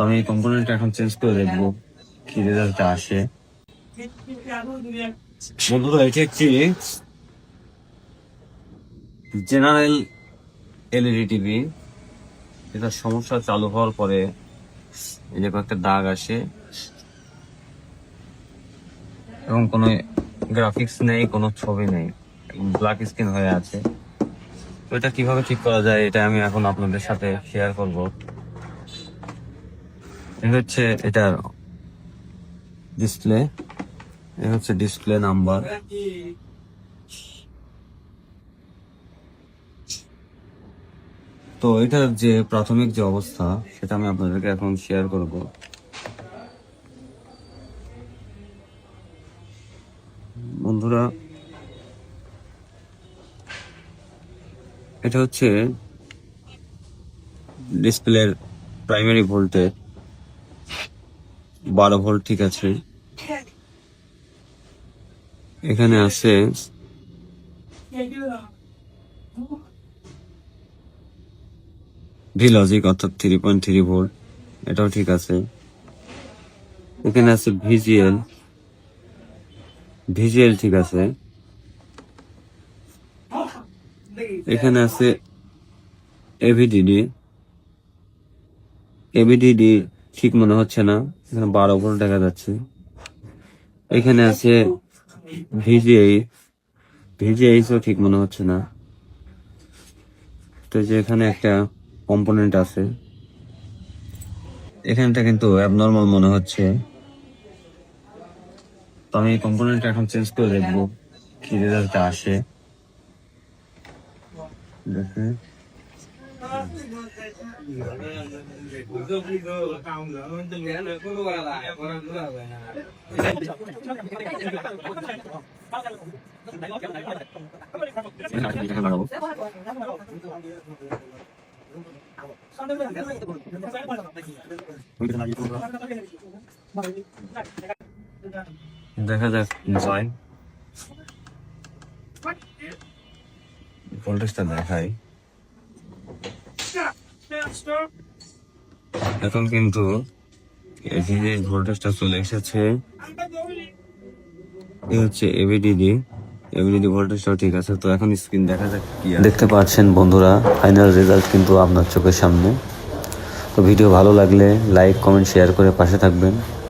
তো আমি এই কম্পোনেন্টটা এখন চেঞ্জ করে দেখবো কি রেজাল্টটা আসে। বন্ধুরা, এটি একটি জেনারেল এলইডি টিভি। এটার সমস্যা চালু হওয়ার পরে এই যে কয়েকটা দাগ আসে এবং কোনো গ্রাফিক্স নেই, কোনো ছবি নেই, ব্ল্যাক স্ক্রিন হয়ে আছে। তো এটা কিভাবে ঠিক করা যায় এটা আমি এখন আপনাদের সাথে শেয়ার করব। এই হচ্ছে এটার ডিসপ্লে, এই হচ্ছে ডিসপ্লে নাম্বার। তো এটার যে প্রাথমিক যে অবস্থা সেটা আমি আপনাদেরকে এখন শেয়ার করব। বন্ধুরা, এটা হচ্ছে ডিসপ্লের প্রাইমারি ভোল্টেজ 12 ভোল্ট, ঠিক আছে। এখানে আছে ভি লজিক অর্থাৎ 3.3 ভোল্ট, এটাও ঠিক আছে। এখানে আছে ভিজিএল, ঠিক আছে। এখানে আছে এভিডিডি ঠিক মনে হচ্ছে না, এখানে 12 ভোল্ট দেখা যাচ্ছে। এখানে আছে ভিজিএইচও ঠিক মনে হচ্ছে না। তো যে এখানে একটা কম্পোনেন্ট আছে, এখানটা কিন্তু অ্যাবনর্মাল মনে হচ্ছে। তো আমি এই কম্পোনেন্টটা এখন চেঞ্জ করে দেখবো কি রেজাল্টটা আসে। দেখে লাগাবো। দেখা যাক যায় ভোল্টেজটা দেখাই। এখন কিন্তু এদিকে ভোল্টেজটা চলে এসেছে। এই হচ্ছে এভিডিডি ভোল্টেজটাও ঠিক আছে। তো এখন স্ক্রিন দেখা যাক কি দেখতে পাচ্ছেন বন্ধুরা, ফাইনাল রেজাল্ট কিন্তু আপনার চোখের সামনে। তো ভিডিও ভালো লাগলে লাইক, কমেন্ট, শেয়ার করে পাশে থাকবেন।